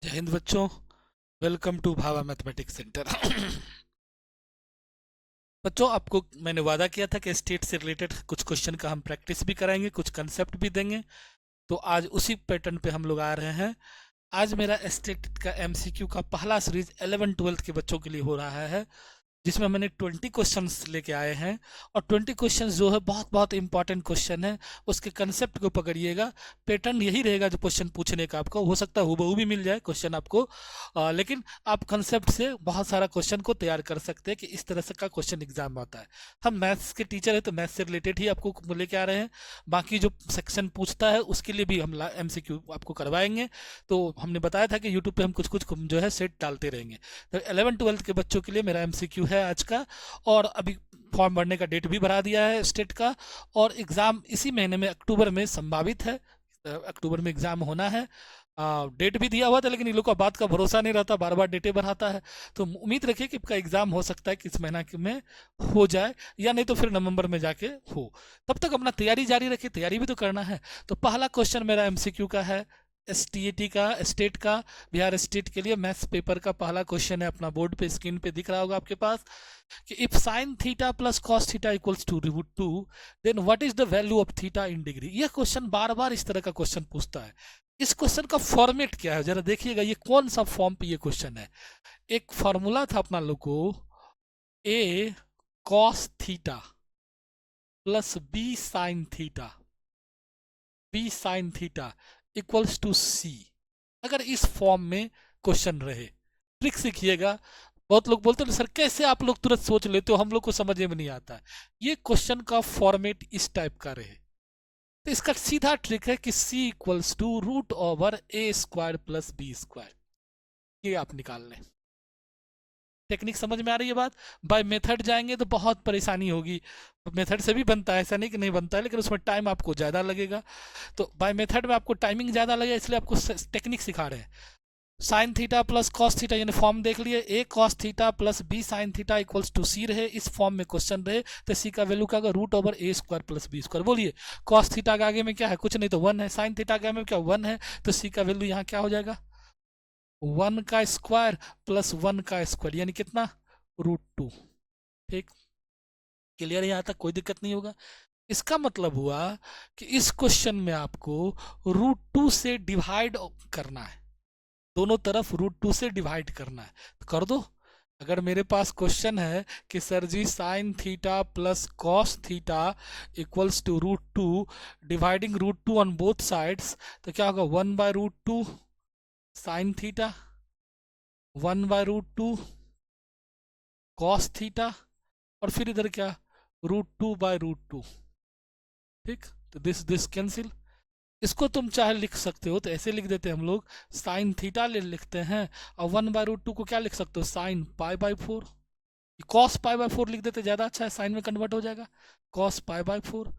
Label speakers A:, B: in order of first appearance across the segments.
A: जय हिंद बच्चों। Welcome to Bhava mathematics centre. बच्चों, आपको मैंने वादा किया था कि स्टेट से रिलेटेड कुछ क्वेश्चन का हम प्रैक्टिस भी कराएंगे, कुछ कंसेप्ट भी देंगे। तो आज उसी पैटर्न पे हम लोग आ रहे हैं। आज मेरा स्टेट का एमसीक्यू का पहला सीरीज 11 12 के बच्चों के लिए हो रहा है, जिसमें मैंने 20 क्वेश्चंस लेके आए हैं। और 20 क्वेश्चंस जो है बहुत बहुत इंपॉर्टेंट क्वेश्चन है। उसके कंसेप्ट को पकड़िएगा। पैटर्न यही रहेगा जो क्वेश्चन पूछने का, आपको हो सकता है हूबहू भी मिल जाए क्वेश्चन आपको, लेकिन आप कंसेप्ट से बहुत सारा क्वेश्चन को तैयार कर सकते हैं कि इस तरह से का क्वेश्चन एग्जाम में आता है। हम मैथ्स के टीचर है तो मैथ्स से रिलेटेड ही आपको लेके आ रहे हैं। बाकी जो सेक्शन पूछता है उसके लिए भी हम एमसीक्यू आपको करवाएंगे। तो हमने बताया था कि यूट्यूब पे हम कुछ कुछ जो है सेट डालते रहेंगे। तो 11 12 के बच्चों के लिए मेरा एमसीक्यू है आज का। और अभी फॉर्म भरने का डेट भी बढ़ा दिया है स्टेट का। और एग्ज़ाम इसी महीने में अक्टूबर में संभावित है। अक्टूबर में एग्ज़ाम होना है। डेट भी दिया हुआ था, लेकिन इन लोग का बात का भरोसा नहीं रहता, बार बार डेटें बढ़ाता है। तो उम्मीद रखिए कि आपका एग्ज़ाम हो सकता है कि इस महीना में हो जाए, या नहीं तो फिर नवंबर में जाके हो। तब तक अपना तैयारी जारी रखिए, तैयारी भी तो करना है। तो पहला क्वेश्चन मेरा एमसीक्यू का है, एसटीएटी का, स्टेट का, बिहार स्टेट के लिए मैथ्स पेपर का पहला क्वेश्चन है। अपना बोर्ड पे स्क्रीन पे दिख रहा होगा आपके पास कि if sine theta plus cos theta equals to root two, then what is the value of theta in degree. यह क्वेश्चन बार बार इस तरह का क्वेश्चन पूछता है। इस क्वेश्चन का फॉर्मेट क्या है जरा देखिएगा, ये कौन सा फॉर्म पे ये क्वेश्चन है। एक फॉर्मूला था अपना लोग को, A cos theta plus B sine theta equals to C. अगर इस फॉर्म में क्वेश्चन रहे, ट्रिक सीखिएगा। बहुत लोग बोलते हैं सर कैसे आप लोग तुरंत सोच लेते हो, हम लोग को समझ में नहीं आता है। ये क्वेश्चन का फॉर्मेट इस टाइप का रहे तो इसका सीधा ट्रिक है कि c equals to root over A square plus B square, ये आप निकाल लें। टेक्निक समझ में आ रही है बात। बाय मेथड जाएंगे तो बहुत परेशानी होगी। मेथड से भी बनता है, ऐसा नहीं कि नहीं बनता है, लेकिन उसमें टाइम आपको ज़्यादा लगेगा। तो बाय मेथड में आपको टाइमिंग ज़्यादा लगेगा, इसलिए आपको टेक्निक सिखा रहे हैं। Sine theta plus cos theta, यानी फॉर्म देख लिए, A cos theta plus B sine theta equals to C रहे, इस फॉर्म में क्वेश्चन रहे तो सी का वैल्यू क्या होगा, root over A square plus B square. बोलिए, कॉस थीटा के आगे में क्या है, कुछ नहीं तो वन है। साइन थीटा के आगे में क्या, वन है। तो सी का वैल्यू यहाँ क्या हो जाएगा, वन का स्क्वायर प्लस वन का स्क्वायर, यानी कितना, रूट टू। ठीक, क्लियर, यहाँ तक कोई दिक्कत नहीं होगा। इसका मतलब हुआ कि इस क्वेश्चन में आपको रूट टू से डिवाइड करना है, दोनों तरफ रूट टू से डिवाइड करना है, तो कर दो। अगर मेरे पास क्वेश्चन है कि sir ji sine theta plus cos theta equals to root two, dividing root two on both sides, तो क्या होगा, one by root two sine theta, one by root two cos theta, और फिर इधर क्या, root two by root two. ठीक, तो this cancel. इसको तुम चाहे लिख सकते हो तो ऐसे लिख देते हैं हम लोग, साइन थीटा ले लिखते हैं, और वन बाय रूट टू को क्या लिख सकते हो, sine pi by four. Cos pi by four लिख देते, ज़्यादा अच्छा है, साइन में कन्वर्ट हो जाएगा, कॉस पाई बाय फोर।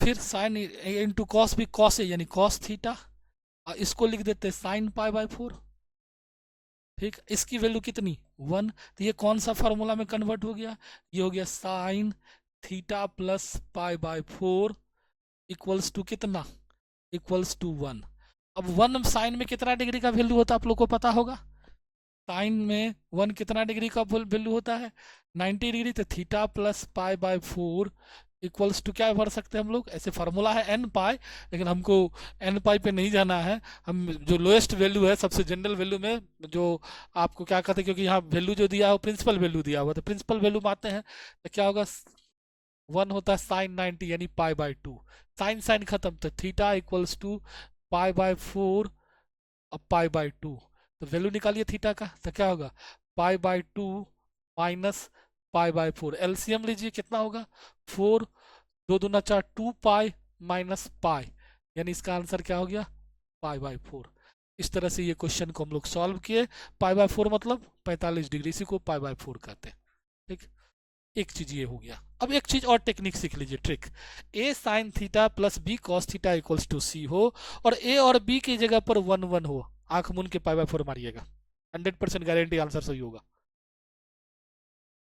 A: फिर साइन इंटू कॉस भी कॉस है, यानी कॉस थीटा, और इसको लिख देते साइन पाई बाय फोर। ठीक, इसकी वैल्यू कितनी, वन। तो ये कौन सा फार्मूला में कन्वर्ट हो गया, ये हो गया sine theta plus pi by four equals to कितना, इक्वल्स टू वन। अब वन साइन में कितना डिग्री का वैल्यू होता है आप लोग को पता होगा। साइन में वन कितना डिग्री का वैल्यू होता है, 90 डिग्री। तो theta plus pi by four equals to क्या भर सकते हैं हम लोग, ऐसे फार्मूला है एन पाई, लेकिन हमको एन पाई पे नहीं जाना है। हम जो लोएस्ट वैल्यू है, सबसे जनरल वैल्यू में जो आपको क्या कहते हैं, क्योंकि यहाँ वैल्यू जो दिया है वो प्रिंसिपल वैल्यू दिया हुआ, तो प्रिंसिपल वैल्यू में आते हैं तो क्या होगा, वन होता है साइन 90 यानी pi by two. Sine sine खत्म, तो theta equals to pi by four अब पाई बाय टू। तो वैल्यू निकालिए थीटा का, तो क्या होगा, pi by two minus pi by four. LCM लीजिए, कितना होगा, फोर दो दूना चार, टू पाई माइनस पाई, यानी इसका आंसर क्या हो गया, पाई बाय फोर। इस तरह से ये क्वेश्चन को हम लोग सॉल्व किए। पाई बाय फोर मतलब 45 डिग्री, इसी को पाई बाय फोर कहते हैं। ठीक, एक चीज ये हो गया। अब एक चीज और टेक्निक सीख लीजिए, trick. A sine theta plus B cos theta equals to C हो, और ए और बी की जगह पर वन वन हो, आंख मूंद के पाई बाय फोर मारिएगा, 100% गारंटी आंसर सही होगा।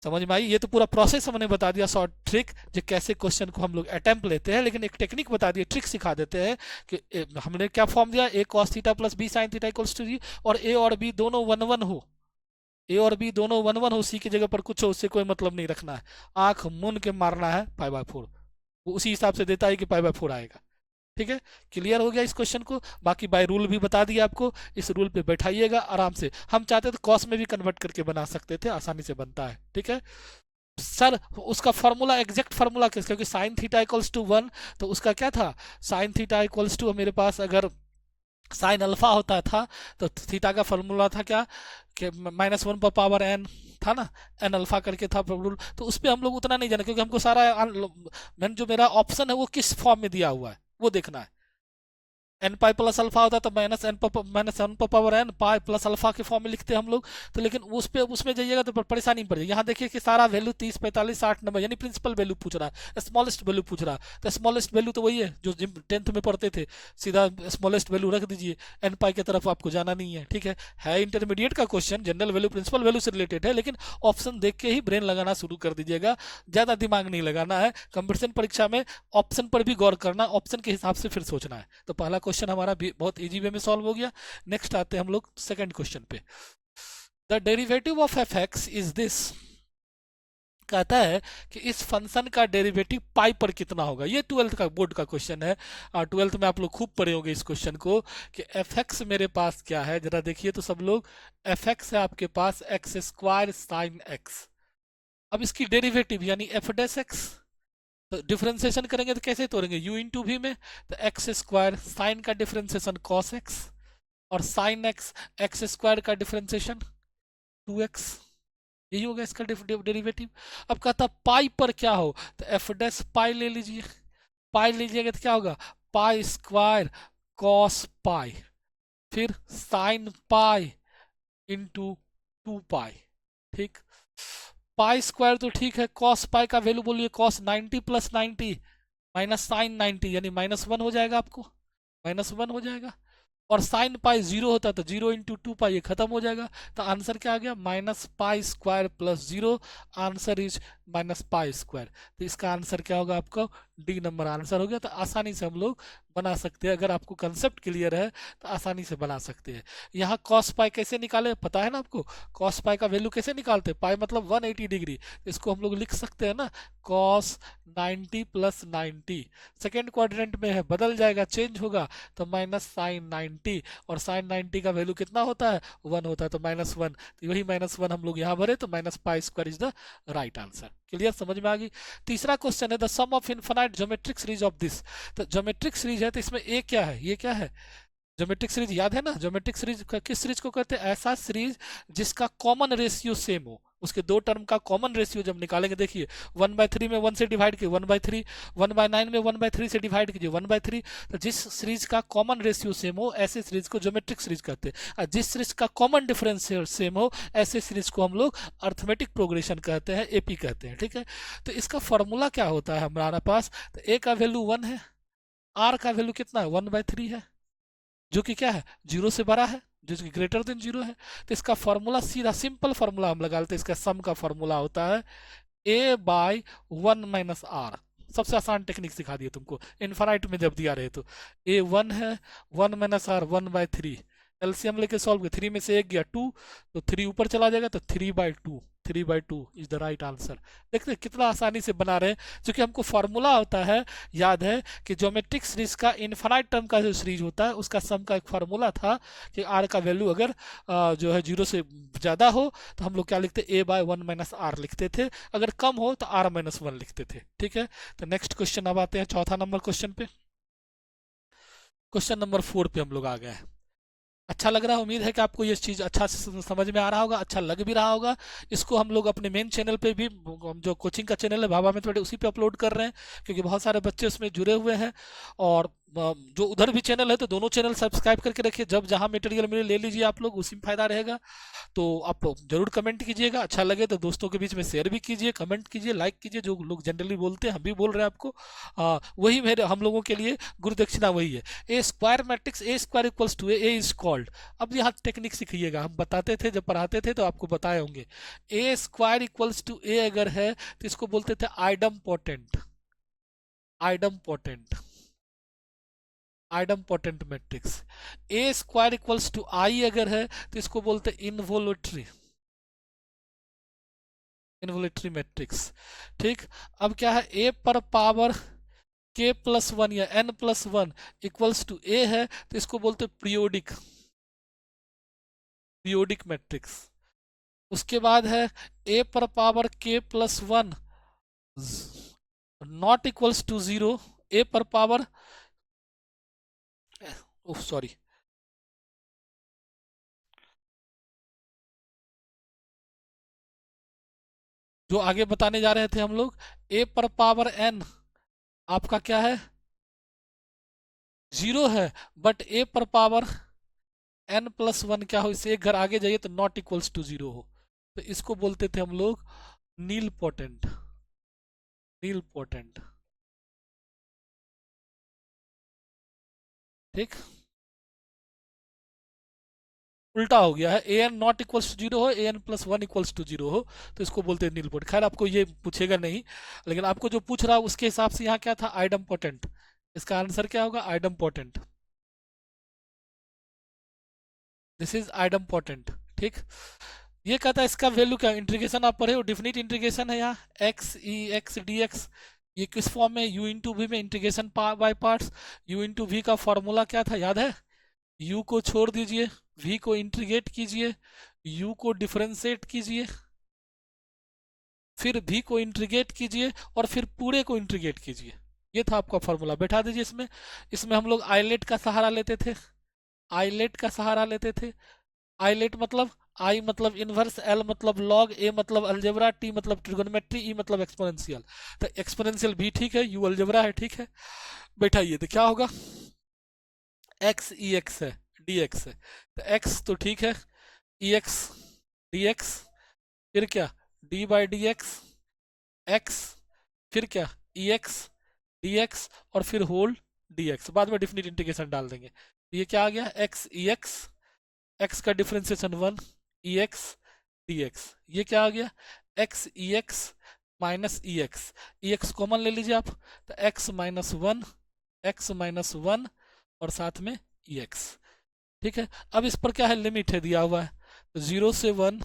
A: समझ में आई? ये तो पूरा प्रोसेस हमने बता दिया, शॉर्ट ट्रिक जो कैसे क्वेश्चन को हम लोग अटेम्प्ट लेते हैं, लेकिन एक टेक्निक बता दिया, ट्रिक सिखा देते हैं कि हमने क्या फॉर्म दिया, A cos theta plus B sine theta equals to जी, और ए और बी दोनों 1 1 हो, ए और बी दोनों 1 1 हो, सी की जगह पर कुछ हो, उससे कोई मतलब नहीं रखना है, आंख मून के मारना है π/4, वो उसी हिसाब से देता है कि π/4 आएगा। ठीक है, क्लियर हो गया इस क्वेश्चन को? बाकी बाय रूल भी बता दिया आपको, इस रूल पे बैठाइएगा आराम से। हम चाहते तो कॉस में भी कन्वर्ट करके बना सकते थे, आसानी से बनता है। ठीक है सर, उसका फॉर्मूला एग्जैक्ट फॉर्मूला किस, क्योंकि साइन थीटा इक्वल्स टू 1, तो उसका क्या था, साइन थीटा इक्वल्स टू, मेरे पास अगर साइन अल्फा होता था तो थीटा का फॉर्मूला था क्या, कि -1 पर पावर n था ना, n अल्फा करके था रूल, तो उस पर हम लोग उतना नहीं जाना, क्योंकि हमको सारा मैंने जो मेरा ऑप्शन है वो किस फॉर्म में दिया हुआ है वो देखना है। एन पाई प्लस अल्फा होता है तो -1 पर power n pi plus alpha के फॉर्म में लिखते हैं हम लोग, तो लेकिन उस पे उसमें जाइएगा तो परेशानी पड़ जाएगी। यहाँ देखिए कि सारा वैल्यू 30 45 60 नंबर, यानी प्रिंसिपल वैल्यू पूछ रहा है, स्मॉलेस्ट वैल्यू पूछ रहा है, तो स्मॉलेस्ट वैल्यू तो वही है जो 10th में पढ़ते थे, सीधा स्मॉलेस्ट वैल्यू रख दीजिए, एन पाई की तरफ आपको जाना नहीं है। ठीक है इंटरमीडिएट का question, general value principal value से रिलेटेड है, लेकिन ऑप्शन देख के ही ब्रेन लगाना शुरू कर दीजिएगा, ज़्यादा दिमाग नहीं लगाना है। कंपटीशन परीक्षा में ऑप्शन पर भी गौर करना, ऑप्शन के हिसाब से फिर सोचना है। तो पहला क्वेश्चन हमारा बहुत इजी वे में सॉल्व हो गया। नेक्स्ट आते हैं हम लोग सेकंड क्वेश्चन पे। The derivative of F x is this, कहता है कि इस फंक्शन का डेरिवेटिव पाई पर कितना होगा। ये 12th का बोर्ड का क्वेश्चन है, और 12th में आप लोग खूब पढ़े होंगे इस क्वेश्चन को, कि एफ एक्स मेरे पास क्या है, जरा देखिए तो सब लोग, एफ एक्स है आपके पास x² sin x, अब इसकी डेरिवेटिव यानी एफ डैश एक्स, तो डिफरेंशिएशन करेंगे तो कैसे तोड़ेंगे, u इंटू वी में, तो x² साइन का डिफरेंशिएशन cos x, और साइन x x² का डिफरेंशिएशन 2x, यही होगा इसका डेरिवेटिव। अब कहता पाई पर क्या हो, तो एफ डैश पाई ले लीजिए, पाई लीजिएगा तो क्या होगा, π² cos पाई, फिर साइन पाई इंटू 2 पाई। ठीक, π² तो ठीक है, cos पाई का वैल्यू बोलिए, cos 90 प्लस 90 माइनस साइन 90, यानी -1 हो जाएगा, आपको -1 हो जाएगा, और साइन पाई 0 होता है तो 0 इंटू 2 पाई, ये खत्म हो जाएगा, तो आंसर क्या आ गया, -π² प्लस 0, आंसर इज -π²। तो इसका आंसर क्या होगा, आपका डी नंबर आंसर हो गया। तो आसानी से हम लोग बना सकते हैं, अगर आपको कंसेप्ट क्लियर है तो आसानी से बना सकते हैं। यहाँ cos पाई कैसे निकाले पता है ना आपको, cos पाई का वैल्यू कैसे निकालते हैं, पाई मतलब 180 डिग्री, इसको हम लोग लिख सकते हैं ना, cos 90 प्लस 90, सेकेंड क्वाड्रेंट में है, बदल जाएगा, चेंज होगा, तो माइनस साइन 90, और साइन 90 का वैल्यू कितना होता है, 1 होता है, तो -1, तो वही -1 हम लोग यहाँ भरे, तो -π² is the right answer. Clear, समझ में आ गई। तीसरा क्वेश्चन है, the sum of infinite geometric series of this, तो ज्योमेट्रिक सीरीज है, तो इसमें ए क्या है, ये क्या है, ज्योमेट्रिक सीरीज याद है ना, ज्योमेट्रिक सीरीज किस सीरीज को कहते हैं, ऐसा सीरीज जिसका कॉमन रेशियो सेम हो, उसके दो टर्म का कॉमन रेशियो जब निकालेंगे, देखिए 1/3 में 1 से डिवाइड कीजिए 1/3, 1/9 में 1/3 से डिवाइड कीजिए 1/3, तो जिस सीरीज का कॉमन रेशियो सेम हो ऐसे सीरीज को ज्योमेट्रिक सीरीज कहते हैं, और जिस सीरीज का कॉमन डिफरेंस सेम हो ऐसे सीरीज को हम लोग अर्थमेटिक प्रोग्रेशन कहते हैं, एपी कहते हैं। ठीक है, तो इसका फॉर्मूला क्या होता है हमारा पास, तो ए का वैल्यू 1 है, आर का वैल्यू कितना है 1/3 है, जो कि क्या है 0 से बड़ा है, जो कि ग्रेटर देन 0 है। तो इसका फॉर्मूला सीधा सिंपल फॉर्मूला हम लगा लेते हैं, इसका सम का फॉर्मूला होता है a/1 - r, सबसे आसान टेक्निक सिखा दिए तुमको, इनफाइनाइट में जब दिया रहे तो a 1 है, 1 - r 1/3, एलसीएम लेके सॉल्व किया, 3 में से 1 गया 2, तो 3 ऊपर चला जाएगा, तो 3/2 इज द राइट आंसर। देखते कितना आसानी से बना रहे हैं, क्योंकि हमको फॉर्मूला होता है, याद है कि ज्योमेट्रिक सीरीज का इनफाइनाइट टर्म का जो सीरीज होता है उसका सम का एक फॉर्मूला था कि आर का वैल्यू अगर जो है 0 से ज़्यादा हो तो हम लोग क्या लिखते, a/1 - r लिखते थे, अगर कम हो तो r-1 लिखते थे। ठीक है, तो नेक्स्ट क्वेश्चन अब आते हैं चौथा नंबर क्वेश्चन पे। क्वेश्चन नंबर 4 पे हम लोग आ गए हैं। अच्छा लग रहा है, उम्मीद है कि आपको ये चीज़ अच्छा से समझ में आ रहा होगा, अच्छा लग भी रहा होगा। इसको हम लोग अपने मेन चैनल पे भी, जो कोचिंग का चैनल है भाभा मेथड, उसी पे अपलोड कर रहे हैं, क्योंकि बहुत सारे बच्चे उसमें जुड़े हुए हैं, और जो उधर भी चैनल है तो दोनों चैनल सब्सक्राइब करके रखिए, जब जहाँ मटेरियल मिले ले लीजिए आप लोग, उसी में फायदा रहेगा। तो आप जरूर कमेंट कीजिएगा, अच्छा लगे तो दोस्तों के बीच में शेयर भी कीजिए, कमेंट कीजिए, लाइक कीजिए, जो लोग जनरली बोलते हैं हम भी बोल रहे हैं आपको। वही मेरे हम लोगों के लिए गुरु दक्षिणा वही है। A square matrix A square equals to A is called. अब यहाँ टेक्निक सीखिएगा, हम बताते थे जब पढ़ाते थे तो आपको बताए होंगे। A square equals to A अगर है तो इसको बोलते थे idempotent, idempotent, idempotent matrix. A square equals to I अगर है तो इसको बोलते हैं इनवोल्यूटरी, इनवोल्यूटरी मैट्रिक्स। ठीक। अब क्या है, ए पर पावर के प्लस वन या N plus one equals to A है तो इसको बोलते हैं पीरियोडिक, पीरियोडिक मैट्रिक्स। उसके बाद है ए पर power K plus one not equals to zero, A पर पावर, ओह सॉरी, जो आगे बताने जा रहे थे हम लोग, ए पर पावर एन आपका क्या है, जीरो है, बट ए पर पावर एन प्लस वन क्या हो, इससे एक घर आगे जाइए तो नॉट इक्वल्स टू जीरो हो, तो इसको बोलते थे हम लोग नील पोटेंट, नील पोटेंट। ठीक। उल्टा हो गया है, A N not equals to zero हो, A N plus one equals to zero हो, तो इसको बोलते हैं नील पोटेंट। खैर आपको ये पूछेगा नहीं, लेकिन आपको जो पूछ रहा है उसके हिसाब से यहाँ क्या था, आइडम पोटेंट। इसका आंसर क्या होगा, idem potent. This is idem potent. ठीक। ये कहता है इसका वैल्यू क्या, इंटीग्रेशन आप पढ़े हो, डिफिनिट इंटीग्रेशन है यहाँ, x e x d x. ये किस फॉर्म में, यू इंटू वी में, integration by parts. U into v का फॉर्मूला क्या था याद है, u को छोड़ दीजिए, v को इंटीग्रेट कीजिए, u को डिफरेंशिएट कीजिए, फिर v को इंटीग्रेट कीजिए और फिर पूरे को इंटीग्रेट कीजिए। ये था आपका फॉर्मूला, बैठा दीजिए इसमें। इसमें हम लोग आइलेट का सहारा लेते थे, आइलेट का सहारा लेते थे। आइलेट मतलब आई मतलब इनवर्स, एल मतलब लॉग, ए मतलब अलजेब्रा, टी मतलब ट्रिगोनोमेट्री, ई मतलब एक्सपोनेंशियल। तो एक्सपोनेंशियल भी ठीक है, यू अलजेब्रा है, ठीक है। बैठाइए तो क्या होगा, एक्स ई एक्स है, डी एक्स है, तो एक्स तो ठीक है, ई एक्स डी एक्स, फिर क्या, D by d x x, फिर क्या, ई एक्स डी एक्स, और फिर होल डी एक्स, बाद में डिफिनिट इंटीग्रेशन डाल देंगे। ये क्या आ गया, एक्स ई एक्स, एक्स का डिफ्रेंसिएशन वन, ई एक्स डी एक्स। ये क्या आ गया, एक्स ई एक्स माइनस ई एक्स, ई एक्स कॉमन ले लीजिए आप, तो x minus one, x minus one और साथ में ई एक्स। ठीक है। अब इस पर क्या है, लिमिट है दिया हुआ है, तो जीरो से one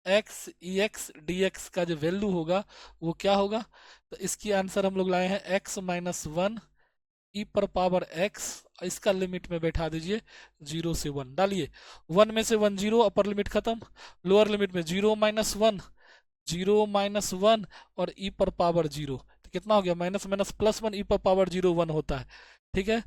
A: x e x d x का जो वैल्यू होगा वो क्या होगा, तो इसकी आंसर हम लोग लाए हैं एक्स माइनस वन ई पर पावर एक्स, इसका लिमिट में बैठा दीजिए जीरो से वन डालिए, वन में से वन जीरो, अपर लिमिट खत्म, लोअर लिमिट में zero minus one, zero minus one और ई पर पावर जीरो, तो कितना हो गया, माइनस माइनस प्लस वन, ई पर पावर जीरो वन होता है। ठीक है।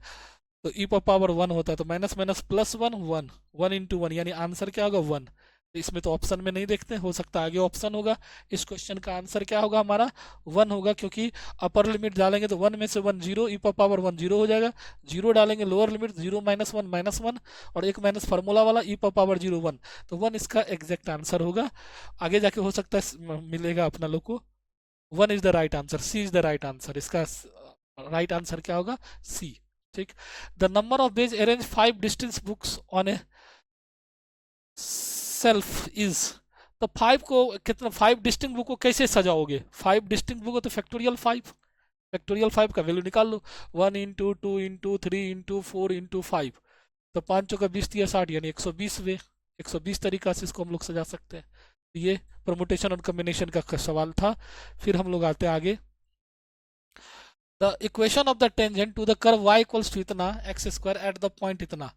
A: तो ई पर पावर वन होता है, तो minus minus plus one, one, one into one, यानी आंसर क्या होगा, वन। तो इसमें तो ऑप्शन में नहीं देखते, हो सकता है आगे ऑप्शन होगा। इस क्वेश्चन का आंसर क्या होगा हमारा, वन होगा, क्योंकि अपर लिमिट डालेंगे तो वन में से वन जीरो, ई पर पावर वन जीरो हो जाएगा, जीरो डालेंगे lower limit, zero minus one और एक माइनस फार्मूला वाला ई पर पावर जीरो वन, तो वन इसका एग्जैक्ट आंसर होगा। आगे जाके हो सकता है मिलेगा अपना लोग को, one is the right answer, C is the right answer, इसका राइट आंसर क्या होगा, सी। ठीक। The number of page arrange five distance books on a shelf is, तो फाइव को कितना, फाइव डिस्टिंक्ट बुक को कैसे सजाओगे, फाइव डिस्टिंक्ट बुक हो तो फैक्टोरियल फाइव, फैक्टोरियल फाइव का वैल्यू निकाल लो, one into two into three into four into five, तो पाँच चौका बीस तिया साठ, यानी 120 वे, 120 तरीका से इसको हम लोग सजा सकते हैं। ये परमुटेशन और कम्बिनेशन का सवाल था। फिर हम लोग आते हैं आगे, the equation of the tangent to the curve y equals to इतना X square at the point इतना,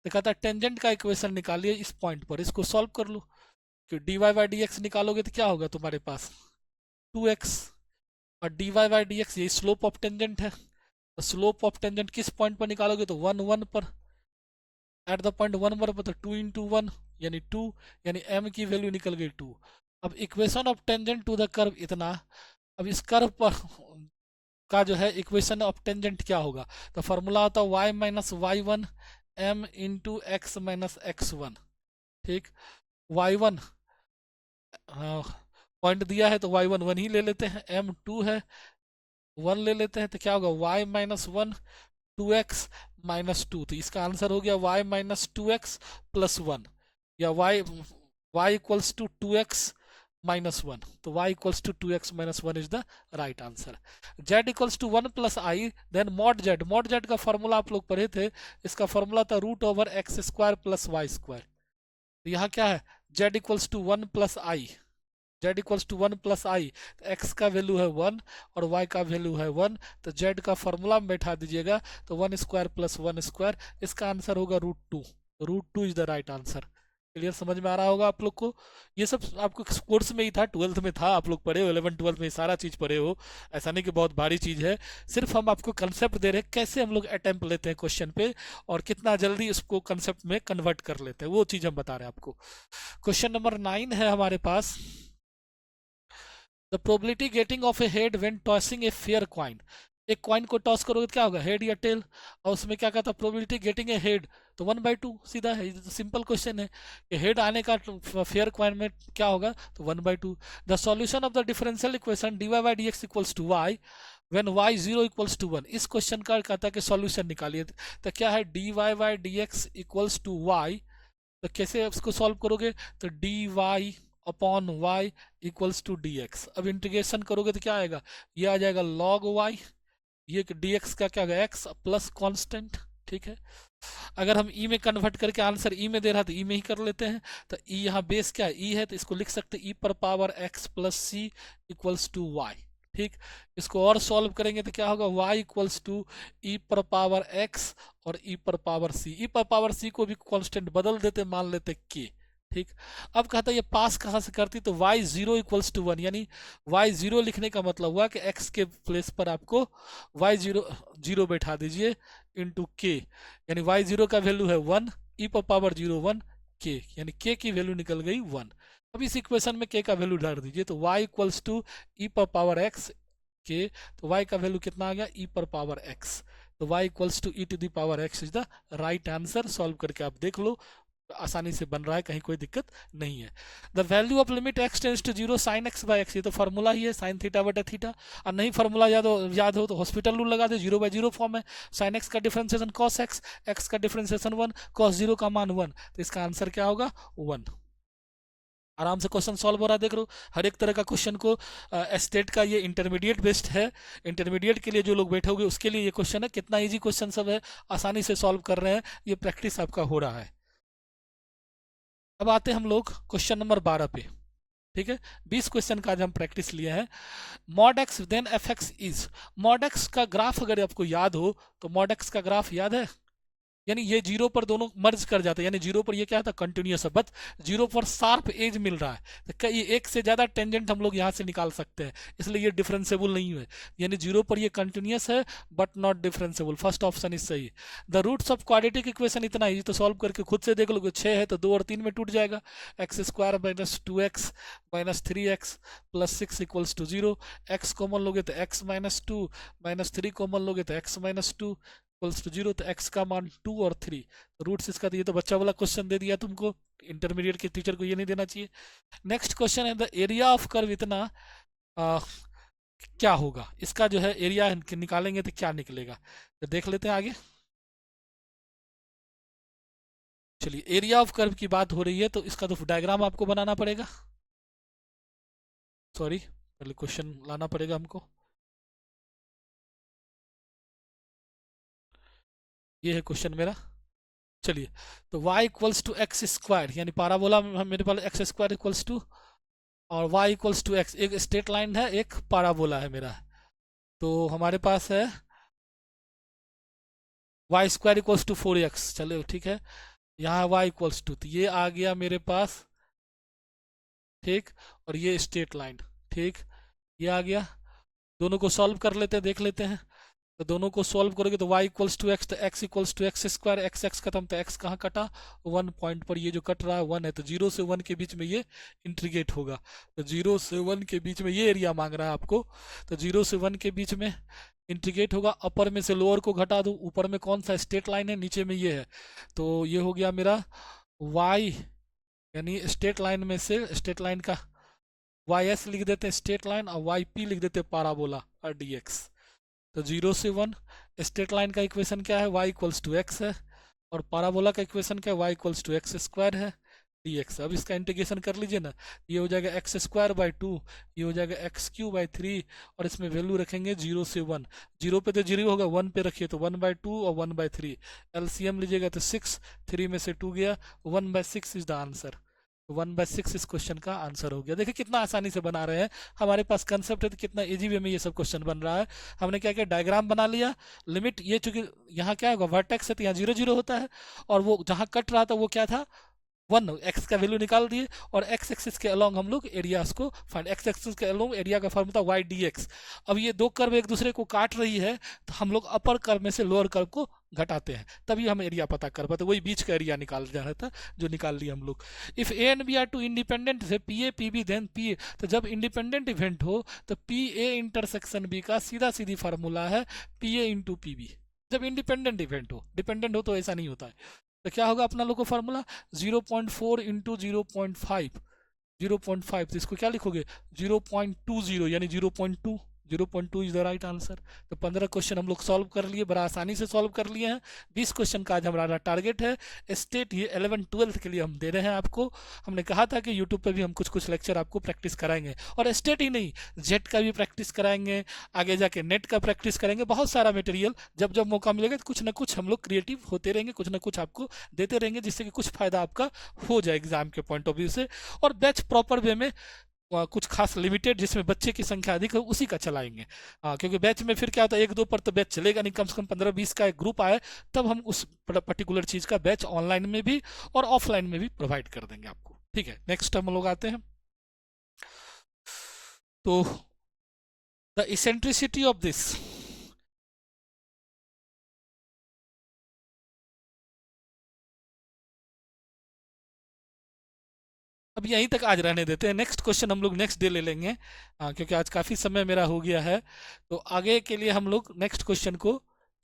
A: तो कहता है टेंजेंट का इक्वेशन निकालिए इस पॉइंट पर, इसको सॉल्व कर लो, कि d y by d x निकालोगे तो क्या होगा तुम्हारे पास, टू एक्स, और d y by d x ये स्लोप ऑफ टेंजेंट है, तो स्लोप ऑफ टेंजेंट किस पॉइंट पर निकालोगे, तो वन वन पर, एट द पॉइंट वन पर, तो टू इंटू वन यानी टू, यानी m की वैल्यू निकल गई टू। अब equation of tangent to the curve इतना, अब इस कर्व पर का जो है इक्वेशन ऑफ टेंजेंट क्या होगा, तो फॉर्मूला होता है y minus y one m into x minus x one. ठीक, y1 पॉइंट दिया है तो y1 वन ही ले लेते हैं, m2 है 1 ले लेते हैं, तो क्या होगा y minus one 2x minus two, तो इसका आंसर हो गया y minus two x plus one, या y equals to two x minus one, तो y equals to two x minus one is the right answer. z equals to one plus i, then mod z का formula आप लोग पढ़े थे, इसका formula था root over x square plus y square. तो यहाँ क्या है z equals to one plus i, z equals to one plus i, x का वैल्यू है वन और y का वैल्यू है वन, तो z का फॉर्मूला में बैठा दीजिएगा, तो one square plus one square, इसका आंसर होगा root two, root two is the right answer. Clear, समझ में आ रहा होगा आप लोग को, ये सब आपको कोर्स में ही था, ट्वेल्थ में था, आप लोग पढ़े हो, 11 12 में सारा चीज़ पढ़े हो, ऐसा नहीं कि बहुत भारी चीज़ है, सिर्फ हम आपको कंसेप्ट दे रहे हैं कैसे हम लोग अटेम्प्ट लेते हैं क्वेश्चन पे और कितना जल्दी इसको कंसेप्ट में कन्वर्ट कर लेते हैं, वो चीज़ हम बता रहे हैं आपको। क्वेश्चन नंबर 9 है हमारे पास, the probability getting of a head when tossing a fair coin. एक कॉइन को टॉस करोगे तो क्या होगा, हेड या टेल, और उसमें क्या कहता है प्रोबेबिलिटी गेटिंग ए हेड, तो 1/2, सीधा है, सिंपल क्वेश्चन है कि हेड आने का फेयर कॉइन में क्या होगा, तो 1/2। The solution of the differential equation dy by d x equals to y when y 0 equals to 1, इस क्वेश्चन का कहता है कि सॉल्यूशन निकालिए, तो क्या है dy by d x equals to y, तो कैसे इसको सॉल्व करोगे, तो dy upon y equals to d x, अब इंटीग्रेशन करोगे तो क्या आएगा, ये आ जाएगा log y, ये dx का क्या होगा x प्लस कांस्टेंट। ठीक है, अगर हम e में कन्वर्ट करके आंसर e में दे रहा है तो e में ही कर लेते हैं, तो e यहाँ बेस क्या है e है, तो इसको लिख सकते हैं e पर power x plus c equals to y. ठीक, इसको और सॉल्व करेंगे तो क्या होगा y इक्वल्स टू e पर पावर x और e पर पावर c, e पर पावर c को भी कांस्टेंट बदल देते, मान लेते k। ठीक, अब कहता है ये पास कहाँ से करती, तो y 0 इक्वल्स टू 1, यानी y 0 लिखने का मतलब हुआ कि x के प्लेस पर आपको y 0 बैठा दीजिए इंटू k, यानी y 0 का वैल्यू है 1, e पर पावर 0 1 k, यानी k की वैल्यू निकल गई 1। अब इस इक्वेशन में k का वैल्यू डाल दीजिए, तो y इक्वल्स टू e पर पावर x k, तो y का वैल्यू कितना आ गया e पर पावर x, तो y equals to e to the power x is the right answer. Solve करके आप देख लो, आसानी से बन रहा है, कहीं कोई दिक्कत नहीं है। The value of limit x tends to 0 sine x by x, ये तो फार्मूला ही है साइन थीटा बटा थीटा, और नहीं फार्मूला याद हो तो हॉस्पिटल रूल लगा दे, 0/0 फॉर्म है, साइन x का डिफरेंशिएशन cos x, x का डिफरेंशिएशन 1, cos 0 का मान 1, तो इसका आंसर क्या होगा 1। आराम से क्वेश्चन सॉल्व हो रहा है, देख लो हर एक तरह का क्वेश्चन को स्टेट का ये इंटरमीडिएट बेस्ड है, इंटरमीडिएट के लिए जो लोग बैठे होंगे उसके लिए ये क्वेश्चन है, कितना इजी क्वेश्चन सब है, आसानी से सॉल्व कर रहे हैं, ये प्रैक्टिस आपका हो रहा है। अब आते हैं हम लोग क्वेश्चन नंबर 12 पे। ठीक है, 20 क्वेश्चन का आज हम प्रैक्टिस लिए हैं। Mod x then f x is, mod x का ग्राफ अगर आपको याद हो तो मॉड एक्स का ग्राफ याद है, यानी ये जीरो पर दोनों मर्ज कर जाते हैं, यानी जीरो पर ये क्या था कंटिन्यूअस है, बट जीरो पर शार्प एज मिल रहा है, तो कई एक से ज्यादा टेंजेंट हम लोग यहाँ से निकाल सकते हैं, इसलिए ये डिफरेंसेबल नहीं है, यानी जीरो पर ये कंटिन्यूअस है but not differentiable, first option is सही। The roots of quadratic equation इतना ही, तो सॉल्व करके खुद से देख लो, 6 है तो 2 और 3 में टूट जाएगा, x square minus 2x minus 3x plus 6 equals to 0, x common लोगे तो x माइनस 2 माइनस 3 कॉमन लोगे तो x माइनस 2 इक्वल्स टू 0, तो x का मान 2 और 3, रूट्स इसका, तो ये तो बच्चा वाला क्वेश्चन दे दिया तुमको, इंटरमीडिएट के टीचर को ये नहीं देना चाहिए। नेक्स्ट क्वेश्चन है द एरिया ऑफ कर्व इतना क्या होगा, इसका जो है एरिया निकालेंगे तो क्या निकलेगा, तो देख लेते हैं आगे। चलिए, एरिया ऑफ कर्व की बात हो रही है तो इसका तो डायग्राम आपको बनाना पड़ेगा, सॉरी पहले क्वेश्चन लाना पड़ेगा हमको, ये है क्वेश्चन मेरा। चलिए, तो y equals to x square, यानी पाराबोला में मेरे पास एक्स स्क्वायर इक्वल्स टू और y इक्वल्स टू एक्स, एक स्ट्रेट लाइन है एक पाराबोला है मेरा, तो हमारे पास है y square equals to 4x, चलो ठीक है, यहाँ y इक्वल्स टू, तो ये आ गया मेरे पास, ठीक, और ये स्ट्रेट लाइन, ठीक, ये आ गया, दोनों को सॉल्व कर लेते हैं, देख लेते हैं। तो दोनों को सॉल्व करोगे तो y इक्वल्स टू एक्स, तो x equals to x square, x खत्म तो x कहाँ कटा, 1 पॉइंट पर ये जो कट रहा है 1 है, तो 0 से 1 के बीच में ये इंटीग्रेट होगा। तो 0 से 1 के बीच में ये एरिया मांग रहा है आपको, तो 0 से 1 के बीच में इंटीग्रेट होगा। अपर में से लोअर को घटा दो, ऊपर में कौन सा स्ट्रेट लाइन है, नीचे में ये है, तो ये हो गया मेरा y, यानी स्ट्रेट लाइन में से स्ट्रेट लाइन का वाई एस लिख देते हैं स्ट्रेट लाइन, और वाई पी लिख देते हैं पाराबोला और डी एक्स। तो 0 से 1 स्ट्रेट लाइन का इक्वेशन क्या है, y इक्वल्स टू एक्स है, और पाराबोला का इक्वेशन क्या है, y equals to x square है डी एक्स। अब इसका इंटीग्रेशन कर लीजिए ना, ये हो जाएगा एक्स स्क्वायर बाई 2, ये हो जाएगा एक्स क्यू बाई 3, और इसमें वैल्यू रखेंगे 0 से 1, 0 पे तो 0 होगा, 1 पे रखिए तो 1/2 और 1/3, एलसीएम लीजिएगा तो 6, 3 में से 2 गया, 1/6 इज द आंसर। 1/6 इस क्वेश्चन का आंसर हो गया। देखिए कितना आसानी से बना रहे हैं, हमारे पास कंसेप्ट है तो कितना इजी वे में ये सब क्वेश्चन बन रहा है। हमने क्या किया, डायग्राम बना लिया, लिमिट ये चूंकि यहाँ क्या होगा वर्टेक्स है तो यहाँ 0 0 होता है, और वो जहाँ कट रहा था वो क्या था 1, एक्स का वैल्यू निकाल दिए, और एक्स एक्सिस के अलोंग हम लोग एरियाज को फाइंड, एक्स एक्सिस के अलोंग एरिया का फॉर्मूला वाई डी एक्स। अब ये दो कर्व एक दूसरे को काट रही है, तो हम लोग अपर कर्व में से लोअर कर्व को घटाते हैं, तभी हम एरिया पता कर पाते, वही बीच का एरिया निकाल जा रहा था जो निकाल लिया हम लोग। If A and B are two independent से P A P B then P A, तो जब इंडिपेंडेंट इवेंट हो तो पी ए इंटरसेक्शन बी का सीधा सीधी फार्मूला है P A into P B. जब इंडिपेंडेंट इवेंट हो, डिपेंडेंट हो तो ऐसा नहीं होता है। तो क्या होगा अपना लोग को फार्मूला 0.4 इंटू 0.5, 0.5, तो इसको क्या लिखोगे 0.20, यानी 0.2, 0.2 इज द राइट आंसर। तो 15 क्वेश्चन हम लोग सॉल्व कर लिए, बड़ा आसानी से सॉल्व कर लिए हैं। 20 क्वेश्चन का आज हमारा टारगेट है। स्टेट ये 11 12 के लिए हम दे रहे हैं आपको। हमने कहा था कि यूट्यूब पे भी हम कुछ कुछ लेक्चर आपको प्रैक्टिस कराएंगे, और स्टेट ही नहीं जेट का भी प्रैक्टिस कराएंगे, आगे जाके नेट का प्रैक्टिस करेंगे, बहुत सारा मटेरियल जब जब मौका मिलेगा तो कुछ ना कुछ हम लोग क्रिएटिव होते रहेंगे, कुछ ना कुछ आपको देते रहेंगे, जिससे कि कुछ फायदा आपका हो जाए एग्जाम के पॉइंट ऑफ व्यू से। और बैच प्रॉपर वे में कुछ खास लिमिटेड जिसमें बच्चे की संख्या अधिक है उसी का चलाएंगे। क्योंकि बैच में फिर क्या होता है 1 2 पर तो बैच चलेगा नहीं, कम से कम 15 20 का एक ग्रुप आए तब हम उस पर्टिकुलर चीज़ का बैच ऑनलाइन में भी और ऑफलाइन में भी प्रोवाइड कर देंगे आपको। ठीक है, नेक्स्ट हम लोग आते हैं तो द इसेंट्रिसिटी ऑफ दिस। अब यहीं तक आज रहने देते हैं, नेक्स्ट क्वेश्चन हम लोग नेक्स्ट डे ले लेंगे, क्योंकि आज काफ़ी समय मेरा हो गया है। तो आगे के लिए हम लोग नेक्स्ट क्वेश्चन को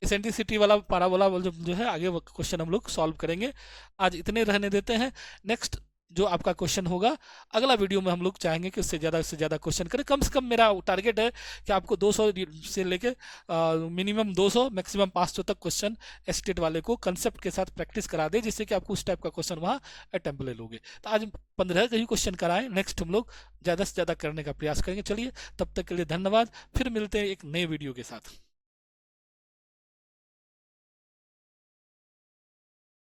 A: इसेंट्रिसिटी वाला पाराबोला जो है आगे क्वेश्चन हम लोग सॉल्व करेंगे। आज इतने रहने देते हैं। नेक्स्ट जो आपका क्वेश्चन होगा अगला वीडियो में हम लोग चाहेंगे कि उससे ज़्यादा क्वेश्चन करें। कम से कम मेरा टारगेट है कि आपको 200 से लेके मिनिमम 200 मैक्सिमम 500 तक क्वेश्चन स्टेट वाले को कंसेप्ट के साथ प्रैक्टिस करा दे, जिससे कि आपको उस टाइप का क्वेश्चन वहाँ अटेम्प्ट ले लोगे। तो आज 15 का ही क्वेश्चन कराएं, नेक्स्ट हम लोग ज़्यादा से ज़्यादा करने का प्रयास करेंगे। चलिए तब तक के लिए धन्यवाद, फिर मिलते हैं एक नए वीडियो के साथ।